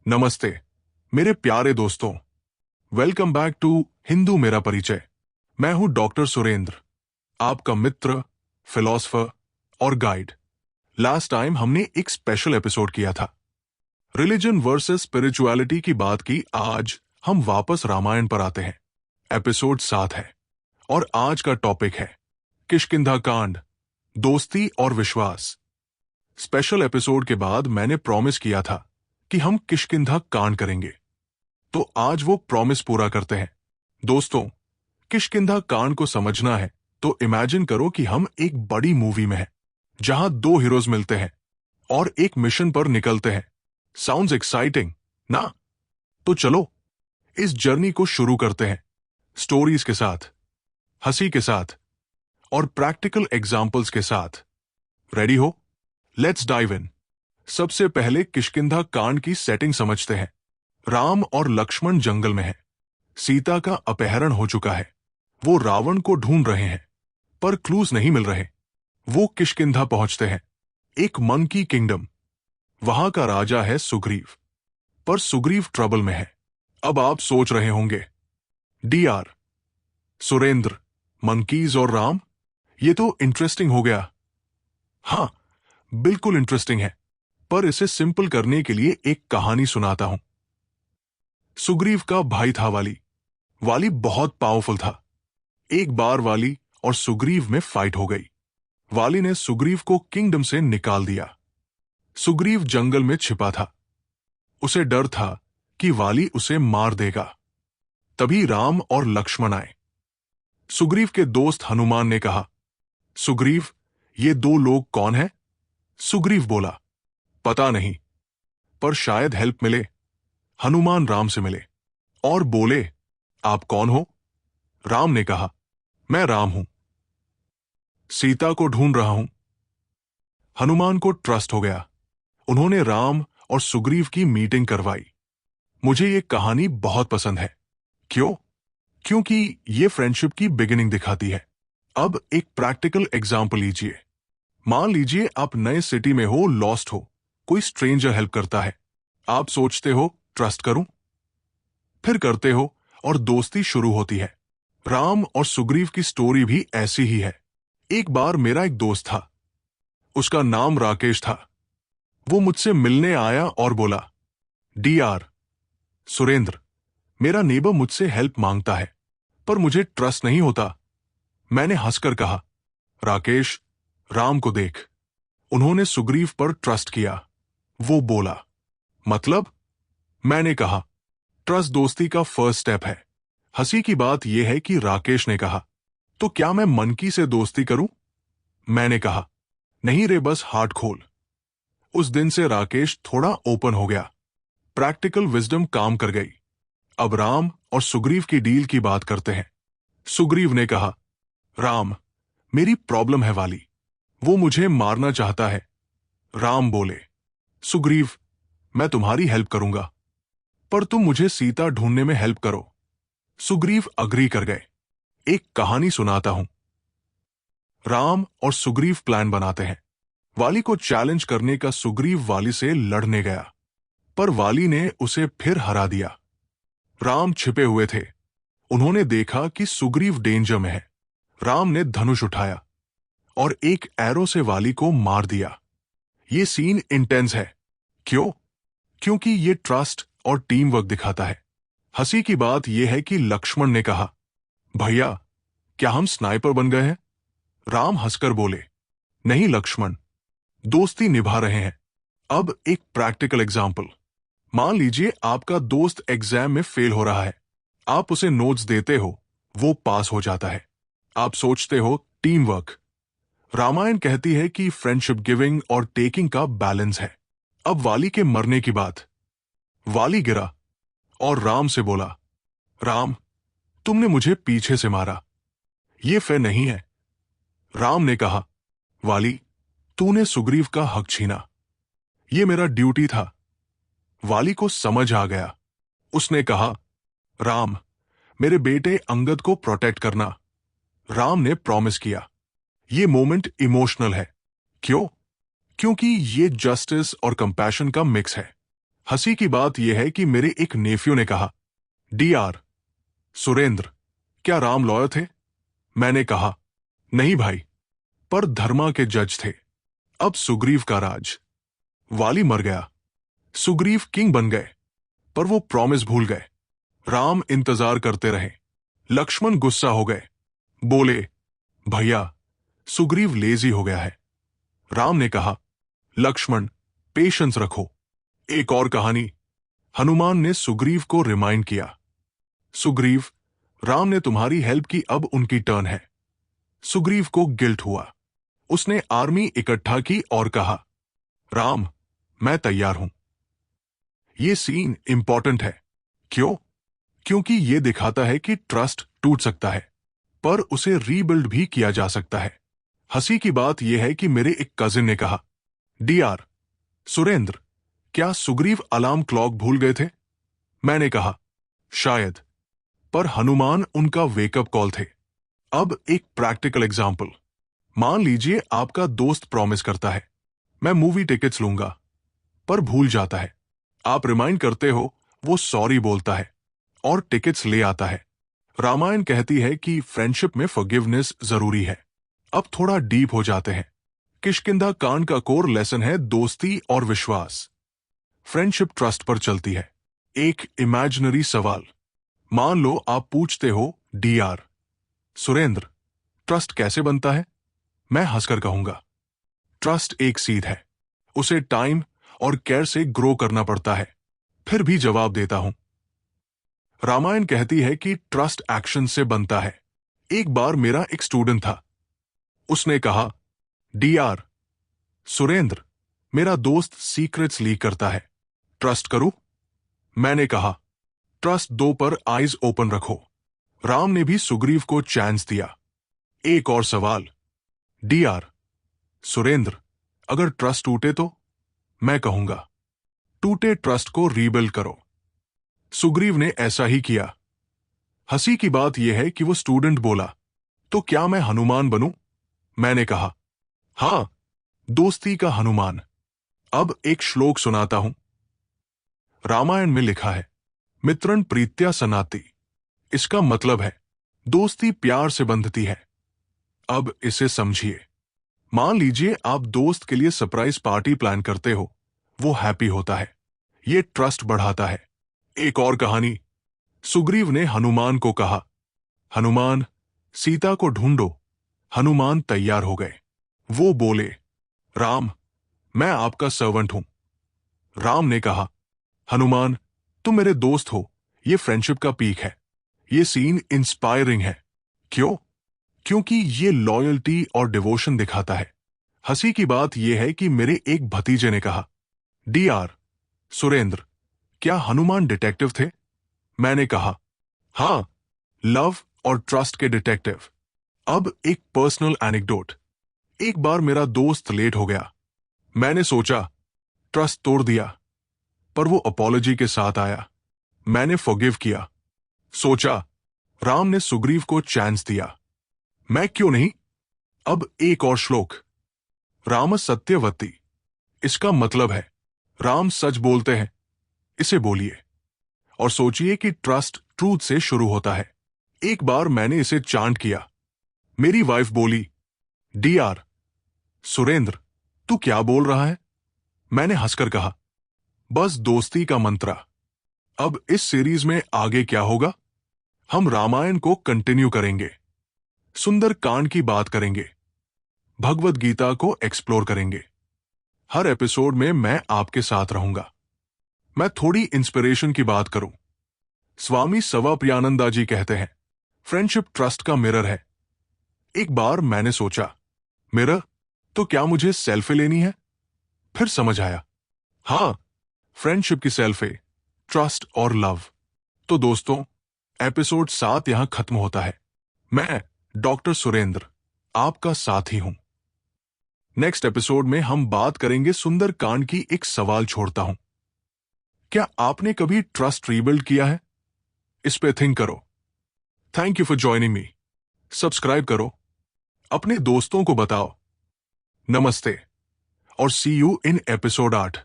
नमस्ते मेरे प्यारे दोस्तों। वेलकम बैक टू हिंदू मेरा परिचय। मैं हूं डॉक्टर सुरेंद्र, आपका मित्र, फिलोसफर और गाइड। लास्ट टाइम हमने एक स्पेशल एपिसोड किया था, रिलीजन वर्सेस स्पिरिचुअलिटी की बात की। आज हम वापस रामायण पर आते हैं। एपिसोड 7 है और आज का टॉपिक है किष्किंधा कांड, दोस्ती और विश्वास। स्पेशल एपिसोड के बाद मैंने प्रॉमिस किया था कि हम किष्किंधा कांड करेंगे, तो आज वो प्रॉमिस पूरा करते हैं। दोस्तों, किष्किंधा कांड को समझना है तो इमेजिन करो कि हम एक बड़ी मूवी में हैं, जहां दो हीरोज मिलते हैं और एक मिशन पर निकलते हैं। साउंड्स एक्साइटिंग ना? तो चलो इस जर्नी को शुरू करते हैं, स्टोरीज के साथ, हंसी के साथ और प्रैक्टिकल एग्जाम्पल्स के साथ। रेडी हो? Let's dive in. सबसे पहले किष्किंधा कांड की सेटिंग समझते हैं। राम और लक्ष्मण जंगल में हैं। सीता का अपहरण हो चुका है। वो रावण को ढूंढ रहे हैं, पर क्लूज नहीं मिल रहे। वो किष्किंधा पहुंचते हैं, एक मंकी किंगडम। वहां का राजा है सुग्रीव, पर सुग्रीव ट्रबल में है। अब आप सोच रहे होंगे, डीआर, सुरेंद्र, मंकीज और राम, ये तो इंटरेस्टिंग हो गया। हाँ, बिल्कुल इंटरेस्टिंग है, पर इसे सिंपल करने के लिए एक कहानी सुनाता हूं। सुग्रीव का भाई था वाली। वाली बहुत पावरफुल था। एक बार वाली और सुग्रीव में फाइट हो गई। वाली ने सुग्रीव को किंगडम से निकाल दिया। सुग्रीव जंगल में छिपा था। उसे डर था कि वाली उसे मार देगा। तभी राम और लक्ष्मण आए। सुग्रीव के दोस्त हनुमान ने कहा, सुग्रीव, ये दो लोग कौन हैं? सुग्रीव बोला, पता नहीं, पर शायद हेल्प मिले। हनुमान राम से मिले और बोले, आप कौन हो? राम ने कहा, मैं राम हूं, सीता को ढूंढ रहा हूं। हनुमान को ट्रस्ट हो गया। उन्होंने राम और सुग्रीव की मीटिंग करवाई। मुझे ये कहानी बहुत पसंद है। क्यों? क्योंकि ये फ्रेंडशिप की बिगिनिंग दिखाती है। अब एक प्रैक्टिकल एग्जाम्पल लीजिए। मान लीजिए आप नए सिटी में हो, लॉस्ट हो, कोई स्ट्रेंजर हेल्प करता है। आप सोचते हो, ट्रस्ट करूं? फिर करते हो और दोस्ती शुरू होती है। राम और सुग्रीव की स्टोरी भी ऐसी ही है। एक बार मेरा एक दोस्त था, उसका नाम राकेश था। वो मुझसे मिलने आया और बोला, डीआर, सुरेंद्र, मेरा नेबर मुझसे हेल्प मांगता है, पर मुझे ट्रस्ट नहीं होता। मैंने हंसकर कहा, राकेश, राम को देख, उन्होंने सुग्रीव पर ट्रस्ट किया। वो बोला, मतलब? मैंने कहा, ट्रस्ट दोस्ती का फर्स्ट स्टेप है। हंसी की बात यह है कि राकेश ने कहा, तो क्या मैं मनकी से दोस्ती करूं? मैंने कहा, नहीं रे, बस हार्ट खोल। उस दिन से राकेश थोड़ा ओपन हो गया। प्रैक्टिकल विजडम काम कर गई। अब राम और सुग्रीव की डील की बात करते हैं। सुग्रीव ने कहा, राम, मेरी प्रॉब्लम है वाली, वो मुझे मारना चाहता है। राम बोले, सुग्रीव, मैं तुम्हारी हेल्प करूंगा, पर तुम मुझे सीता ढूंढने में हेल्प करो। सुग्रीव अग्री कर गए। एक कहानी सुनाता हूं। राम और सुग्रीव प्लान बनाते हैं। वाली को चैलेंज करने का सुग्रीव वाली से लड़ने गया, पर वाली ने उसे फिर हरा दिया। राम छिपे हुए थे। उन्होंने देखा कि सुग्रीव डेंजर में है। राम ने धनुष उठाया और एक एरो से वाली को मार दिया। ये सीन इंटेंस है। क्यों? क्योंकि ये ट्रस्ट और टीम वर्क दिखाता है। हंसी की बात यह है कि लक्ष्मण ने कहा, भैया, क्या हम स्नाइपर बन गए हैं? राम हंसकर बोले, नहीं लक्ष्मण, दोस्ती निभा रहे हैं। अब एक प्रैक्टिकल एग्जाम्पल। मान लीजिए आपका दोस्त एग्जाम में फेल हो रहा है। आप उसे नोट्स देते हो, वो पास हो जाता है। आप सोचते हो, टीम वर्क। रामायण कहती है कि फ्रेंडशिप गिविंग और टेकिंग का बैलेंस है। अब वाली के मरने की बात। वाली गिरा और राम से बोला, राम, तुमने मुझे पीछे से मारा, ये फेयर नहीं है। राम ने कहा, वाली, तूने सुग्रीव का हक छीना, ये मेरा ड्यूटी था। वाली को समझ आ गया। उसने कहा, राम, मेरे बेटे अंगद को प्रोटेक्ट करना। राम ने प्रॉमिस किया। ये मोमेंट इमोशनल है। क्यों? क्योंकि ये जस्टिस और कंपैशन का मिक्स है। हंसी की बात यह है कि मेरे एक नेफ्यू ने कहा, डीआर सुरेंद्र, क्या राम लॉयर थे? मैंने कहा, नहीं भाई, पर धर्मा के जज थे। अब सुग्रीव का राज। वाली मर गया, सुग्रीव किंग बन गए, पर वो प्रॉमिस भूल गए। राम इंतजार करते रहे। लक्ष्मण गुस्सा हो गए, बोले, भैया सुग्रीव लेजी हो गया है। राम ने कहा, लक्ष्मण पेशेंस रखो। एक और कहानी। हनुमान ने सुग्रीव को रिमाइंड किया, सुग्रीव, राम ने तुम्हारी हेल्प की, अब उनकी टर्न है। सुग्रीव को गिल्ट हुआ। उसने आर्मी इकट्ठा की और कहा, राम मैं तैयार हूं। ये सीन इंपॉर्टेंट है। क्यों? क्योंकि ये दिखाता है कि ट्रस्ट टूट सकता है, पर उसे रीबिल्ड भी किया जा सकता है। हंसी की बात यह है कि मेरे एक कजिन ने कहा, डीआर सुरेंद्र, क्या सुग्रीव अलार्म क्लॉक भूल गए थे? मैंने कहा, शायद, पर हनुमान उनका वेकअप कॉल थे। अब एक प्रैक्टिकल एग्जाम्पल। मान लीजिए आपका दोस्त प्रॉमिस करता है, मैं मूवी टिकट्स लूंगा, पर भूल जाता है। आप रिमाइंड करते हो, वो सॉरी बोलता है और टिकट्स ले आता है। रामायण कहती है कि फ्रेंडशिप में फॉरगिवनेस जरूरी है। अब थोड़ा डीप हो जाते हैं। किष्किंधा कांड का कोर लेसन है दोस्ती और विश्वास। फ्रेंडशिप ट्रस्ट पर चलती है। एक इमेजिनरी सवाल। मान लो आप पूछते हो, डीआर सुरेंद्र, ट्रस्ट कैसे बनता है? मैं हंसकर कहूंगा, ट्रस्ट एक सीड है, उसे टाइम और केयर से ग्रो करना पड़ता है। फिर भी जवाब देता हूं। रामायण कहती है कि ट्रस्ट एक्शन से बनता है। एक बार मेरा एक स्टूडेंट था। उसने कहा, डीआर सुरेंद्र, मेरा दोस्त सीक्रेट्स लीक करता है, ट्रस्ट करूं? मैंने कहा, ट्रस्ट दो पर आईज ओपन रखो। राम ने भी सुग्रीव को चांस दिया। एक और सवाल, डीआर सुरेंद्र, अगर ट्रस्ट टूटे तो? मैं कहूंगा, टूटे ट्रस्ट को रीबिल्ड करो। सुग्रीव ने ऐसा ही किया। हंसी की बात यह है कि वो स्टूडेंट बोला, तो क्या मैं हनुमान बनूं? मैंने कहा, हां, दोस्ती का हनुमान। अब एक श्लोक सुनाता हूं। रामायण में लिखा है, मित्रन प्रीत्या सनाति। इसका मतलब है, दोस्ती प्यार से बंधती है। अब इसे समझिए। मान लीजिए आप दोस्त के लिए सरप्राइज पार्टी प्लान करते हो, वो हैप्पी होता है, ये ट्रस्ट बढ़ाता है। एक और कहानी। सुग्रीव ने हनुमान को कहा, हनुमान सीता को ढूंढो। हनुमान तैयार हो गए। वो बोले, राम मैं आपका सर्वेंट हूं। राम ने कहा, हनुमान तुम मेरे दोस्त हो, ये फ्रेंडशिप का पीक है। ये सीन इंस्पायरिंग है। क्यों? क्योंकि ये लॉयल्टी और डिवोशन दिखाता है। हंसी की बात यह है कि मेरे एक भतीजे ने कहा, डीआर सुरेंद्र, क्या हनुमान डिटेक्टिव थे? मैंने कहा, हां, लव और ट्रस्ट के डिटेक्टिव। अब एक पर्सनल एनेक्डोट। एक बार मेरा दोस्त लेट हो गया। मैंने सोचा ट्रस्ट तोड़ दिया, पर वो अपॉलॉजी के साथ आया। मैंने फॉरगिव किया। सोचा राम ने सुग्रीव को चांस दिया, मैं क्यों नहीं? अब एक और श्लोक, राम सत्यवती। इसका मतलब है, राम सच बोलते हैं। इसे बोलिए और सोचिए कि ट्रस्ट ट्रूथ से शुरू होता है। एक बार मैंने इसे चांट किया। मेरी वाइफ बोली, डीआर सुरेंद्र, तू क्या बोल रहा है? मैंने हंसकर कहा, बस दोस्ती का मंत्रा। अब इस सीरीज में आगे क्या होगा? हम रामायण को कंटिन्यू करेंगे, सुंदर कांड की बात करेंगे, भगवद गीता को एक्सप्लोर करेंगे। हर एपिसोड में मैं आपके साथ रहूंगा। मैं थोड़ी इंस्पिरेशन की बात करूं। स्वामी सवाप्रियानंदा जी कहते हैं, फ्रेंडशिप ट्रस्ट का मिरर है। एक बार मैंने सोचा, मिरर तो क्या मुझे सेल्फी लेनी है? फिर समझ आया, हां, फ्रेंडशिप की सेल्फी, ट्रस्ट और लव। तो दोस्तों, एपिसोड 7 यहां खत्म होता है। मैं डॉक्टर सुरेंद्र आपका साथी हूं। नेक्स्ट एपिसोड में हम बात करेंगे सुंदर कांड की। एक सवाल छोड़ता हूं, क्या आपने कभी ट्रस्ट रीबिल्ड किया है? इस पे थिंक करो। Thank you for joining me. Subscribe करो, अपने दोस्तों को बताओ। नमस्ते और सी यू इन एपिसोड 8।